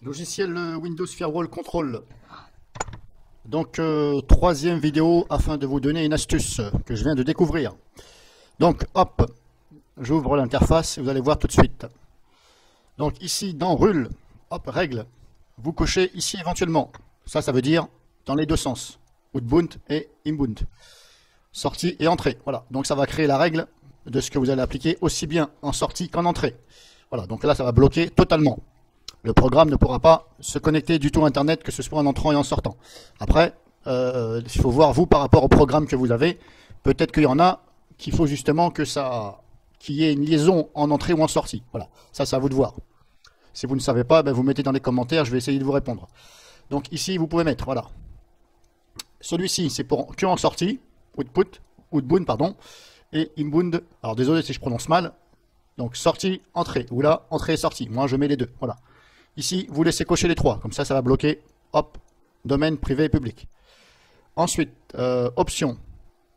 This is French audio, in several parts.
Logiciel Windows Firewall Control. Donc, troisième vidéo afin de vous donner une astuce que je viens de découvrir. Donc, hop, j'ouvre l'interface et vous allez voir tout de suite. Donc, ici, dans Rule, hop, Règles, vous cochez ici éventuellement. Ça veut dire dans les deux sens. Outbound et inbound. Sortie et entrée. Voilà. Donc, ça va créer la règle de ce que vous allez appliquer aussi bien en sortie qu'en entrée. Voilà. Donc là, ça va bloquer totalement. Le programme ne pourra pas se connecter du tout à Internet, que ce soit en entrant et en sortant. Après, il faut voir vous par rapport au programme que vous avez. Peut-être qu'il y en a qu'il faut justement qu'il y ait une liaison en entrée ou en sortie. Voilà, ça c'est à vous de voir. Si vous ne savez pas, ben, vous mettez dans les commentaires, je vais essayer de vous répondre. Donc ici, vous pouvez mettre, voilà. Celui-ci, c'est pour que en sortie, outbound, pardon, et inbound. Alors désolé si je prononce mal. Donc sortie, entrée, ou là, entrée et sortie. Moi, je mets les deux, voilà. Ici, vous laissez cocher les trois. Comme ça va bloquer, hop, domaine privé et public. Ensuite, options.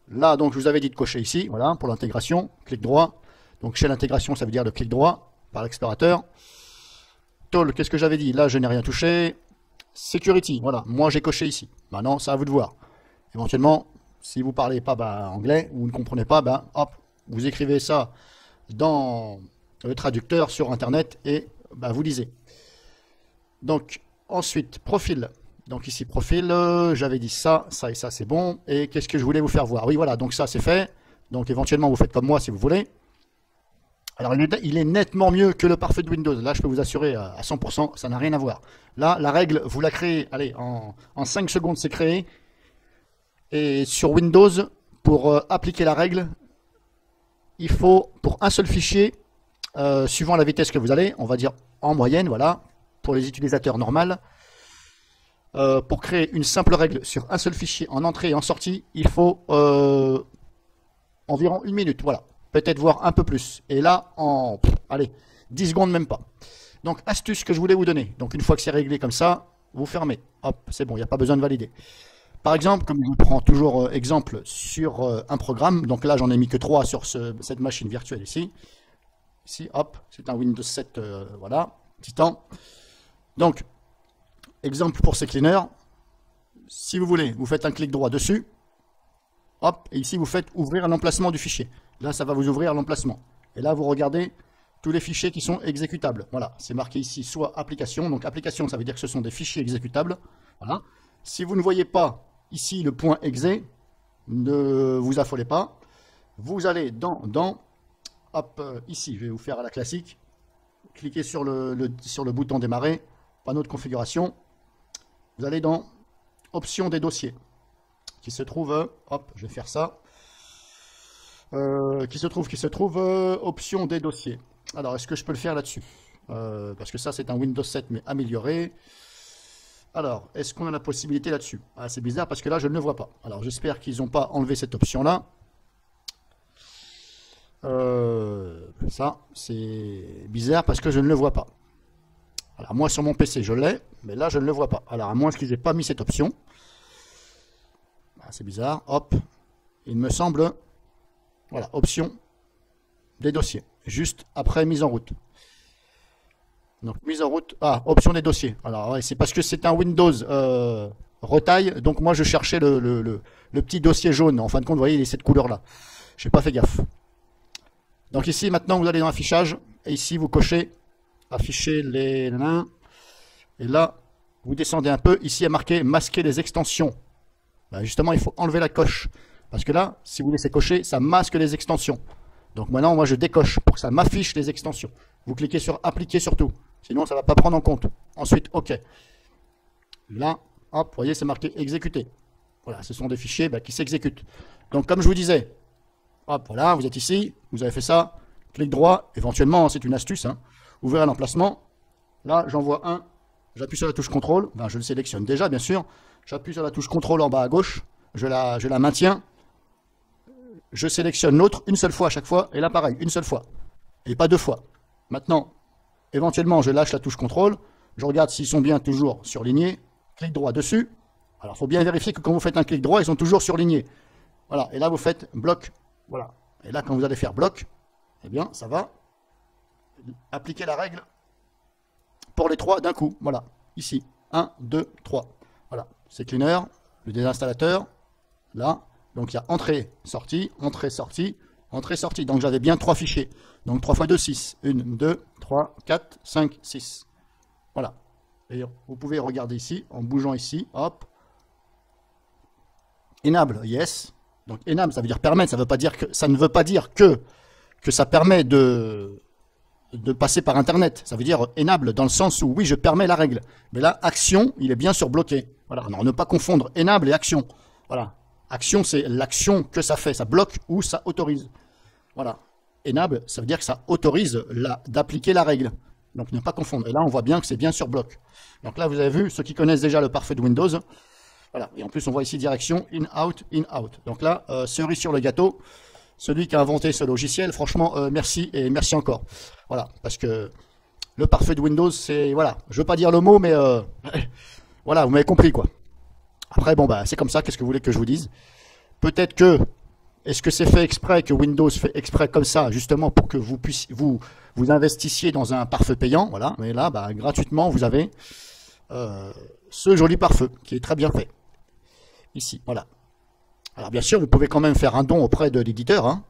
Là, donc, je vous avais dit de cocher ici, voilà, pour l'intégration. Clic droit. Donc, chez l'intégration, ça veut dire le clic droit par l'explorateur. Toll, qu'est-ce que j'avais dit? Là, je n'ai rien touché. Security, voilà, moi, j'ai coché ici. Maintenant, c'est à vous de voir. Éventuellement, si vous ne parlez pas anglais ou vous ne comprenez pas, hop, vous écrivez ça dans le traducteur sur Internet et vous lisez. Donc, ensuite, profil. Donc ici, profil, j'avais dit ça et ça, c'est bon. Et qu'est-ce que je voulais vous faire voir? Oui, voilà, donc ça, c'est fait. Donc, éventuellement, vous faites comme moi si vous voulez. Alors, il est nettement mieux que le parfait de Windows. Là, je peux vous assurer à 100%, ça n'a rien à voir. Là, la règle, vous la créez, allez, en 5 secondes, c'est créé. Et sur Windows, pour appliquer la règle, il faut, pour un seul fichier, suivant la vitesse que vous allez, on va dire en moyenne, voilà, pour les utilisateurs normaux, pour créer une simple règle sur un seul fichier en entrée et en sortie, il faut environ 1 minute, voilà, peut-être voire un peu plus. Et là, allez, 10 secondes même pas. Donc, astuce que je voulais vous donner. Donc, une fois que c'est réglé comme ça, vous fermez. Hop, c'est bon, il n'y a pas besoin de valider. Par exemple, comme je vous prends toujours exemple sur un programme, donc là, j'en ai mis que 3 sur cette machine virtuelle ici. Ici, hop, c'est un Windows 7, voilà, Titan. Donc, exemple pour ces cleaners, si vous voulez, vous faites un clic droit dessus, hop, et ici vous faites ouvrir l'emplacement du fichier. Là, ça va vous ouvrir l'emplacement. Et là, vous regardez tous les fichiers qui sont exécutables. Voilà, c'est marqué ici soit application. Donc, application, ça veut dire que ce sont des fichiers exécutables. Voilà. Si vous ne voyez pas ici le point exe, ne vous affolez pas. Vous allez hop, ici, je vais vous faire à la classique. Cliquez sur le bouton démarrer. Panneau de configuration, vous allez dans options des dossiers qui se trouve, hop, je vais faire ça, qui se trouve options des dossiers. Alors, est-ce que je peux le faire là-dessus? Parce que ça, c'est un Windows 7, mais amélioré. Alors, est-ce qu'on a la possibilité là-dessus? Ah, c'est bizarre parce que là, je ne le vois pas. Alors, j'espère qu'ils n'ont pas enlevé cette option-là. Ça, c'est bizarre parce que je ne le vois pas. Alors moi sur mon PC je l'ai, mais là je ne le vois pas. Alors à moins qu'ils n'aient pas mis cette option. Ah, c'est bizarre, hop. Il me semble, voilà, option des dossiers, juste après mise en route. Donc mise en route, option des dossiers. Alors ouais, c'est parce que c'est un Windows retaille, donc moi je cherchais le petit dossier jaune. En fin de compte, vous voyez, il est cette couleur-là. Je n'ai pas fait gaffe. Donc ici maintenant vous allez dans affichage, et ici vous cochez afficher les liens. Et là, vous descendez un peu. Ici, il y a marqué masquer les extensions. Justement, il faut enlever la coche. Parce que là, si vous laissez cocher, ça masque les extensions. Donc maintenant, moi, je décoche pour que ça m'affiche les extensions. Vous cliquez sur appliquer surtout. Sinon, ça ne va pas prendre en compte. Ensuite, OK. Là, hop, vous voyez, c'est marqué exécuter. Voilà, ce sont des fichiers qui s'exécutent. Donc, comme je vous disais, hop, voilà, vous êtes ici, vous avez fait ça. Clic droit, éventuellement, c'est une astuce, hein. Ouvrir l'emplacement. Là, j'en vois un. J'appuie sur la touche contrôle. Je le sélectionne déjà, bien sûr. J'appuie sur la touche contrôle en bas à gauche. Je la maintiens. Je sélectionne l'autre une seule fois à chaque fois. Et là, pareil, une seule fois. Et pas deux fois. Maintenant, éventuellement, je lâche la touche contrôle. Je regarde s'ils sont bien toujours surlignés. Clic droit dessus. Alors, il faut bien vérifier que quand vous faites un clic droit, ils sont toujours surlignés. Voilà. Et là, vous faites bloc. Voilà. Et là, quand vous allez faire bloc, eh bien, ça va appliquer la règle pour les 3 d'un coup. Voilà, ici. 1, 2, 3. Voilà, c'est Cleaner, le désinstallateur. Là, donc il y a entrée, sortie, entrée, sortie, entrée, sortie. Donc j'avais bien 3 fichiers. Donc 3 x 2, 6. 1, 2, 3, 4, 5, 6. Voilà. Et vous pouvez regarder ici, en bougeant ici, hop. Enable, yes. Donc enable, ça veut dire permettre, ça ne veut pas dire que ça permet de passer par Internet. Ça veut dire enable dans le sens où oui, je permets la règle. Mais là, action, il est bien sur bloqué. Voilà, alors ne pas confondre enable et action. Voilà. Action, c'est l'action que ça fait, ça bloque ou ça autorise. Voilà. Enable, ça veut dire que ça autorise d'appliquer la règle. Donc ne pas confondre. Et là, on voit bien que c'est bien sur bloc. Donc là, vous avez vu, ceux qui connaissent déjà le parfait de Windows. Voilà. Et en plus, on voit ici direction in, out, in, out. Donc là, cerise sur le gâteau. Celui qui a inventé ce logiciel, franchement, merci et merci encore. Voilà. Parce que le parfait de Windows, c'est, voilà. Je veux pas dire le mot, mais voilà, vous m'avez compris, quoi. Après, bon, bah, c'est comme ça. Qu'est-ce que vous voulez que je vous dise? Peut-être que, est-ce que c'est fait exprès, que Windows fait exprès comme ça, justement, pour que vous puissiez, vous investissiez dans un pare-feu payant, voilà. Mais là, bah, gratuitement, vous avez ce joli pare-feu qui est très bien fait. Ici, voilà. Alors, bien sûr, vous pouvez quand même faire un don auprès de l'éditeur. Hein.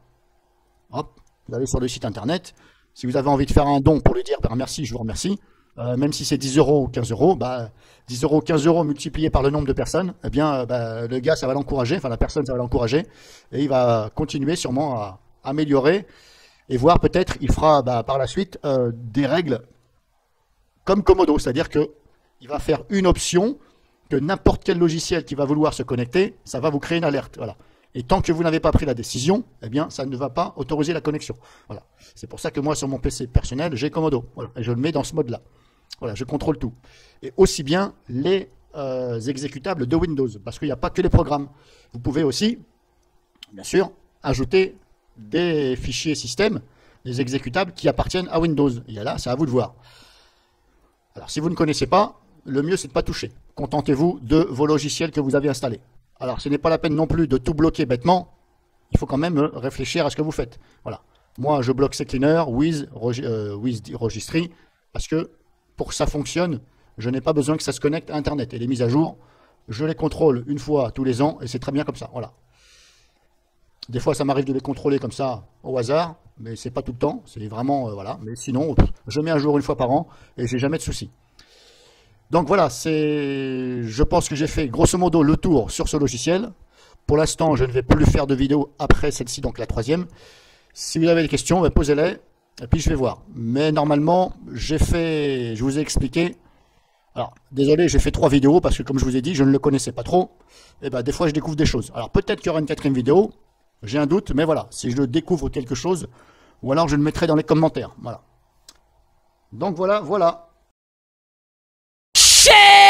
Hop, vous allez sur le site internet. Si vous avez envie de faire un don pour lui dire, ben, merci, je vous remercie. Même si c'est 10 € ou 15 €, bah, 10 €, 15 € multiplié par le nombre de personnes, eh bien, bah, le gars, ça va l'encourager, enfin la personne, ça va l'encourager, et il va continuer sûrement à améliorer, et voir peut-être, il fera bah, par la suite des règles comme Komodo, c'est-à-dire que il va faire une option que n'importe quel logiciel qui va vouloir se connecter, ça va vous créer une alerte, voilà. Et tant que vous n'avez pas pris la décision, eh bien, ça ne va pas autoriser la connexion. Voilà. C'est pour ça que moi, sur mon PC personnel, j'ai Komodo. Voilà. Et je le mets dans ce mode-là. Voilà, je contrôle tout. Et aussi bien les exécutables de Windows, parce qu'il n'y a pas que les programmes. Vous pouvez aussi, bien sûr, ajouter des fichiers système, des exécutables qui appartiennent à Windows. Et là, c'est à vous de voir. Alors, si vous ne connaissez pas, le mieux, c'est de ne pas toucher. Contentez-vous de vos logiciels que vous avez installés. Alors, ce n'est pas la peine non plus de tout bloquer bêtement. Il faut quand même réfléchir à ce que vous faites. Voilà. Moi, je bloque CCleaner, Wiz, Registry, parce que pour que ça fonctionne, je n'ai pas besoin que ça se connecte à Internet. Et les mises à jour, je les contrôle une fois tous les ans, et c'est très bien comme ça. Voilà. Des fois, ça m'arrive de les contrôler comme ça, au hasard, mais c'est pas tout le temps. C'est vraiment, voilà. Mais sinon, je mets à jour une fois par an, et j'ai jamais de soucis. Donc voilà, je pense que j'ai fait grosso modo le tour sur ce logiciel. Pour l'instant, je ne vais plus faire de vidéo après celle-ci, donc la 3e. Si vous avez des questions, posez-les, et puis je vais voir. Mais normalement, je vous ai expliqué. Alors, désolé, j'ai fait 3 vidéos, parce que comme je vous ai dit, je ne le connaissais pas trop. Et ben, des fois, je découvre des choses. Alors, peut-être qu'il y aura une 4e vidéo, j'ai un doute, mais voilà, si je découvre quelque chose, ou alors je le mettrai dans les commentaires. Voilà. Donc voilà, voilà. Shit!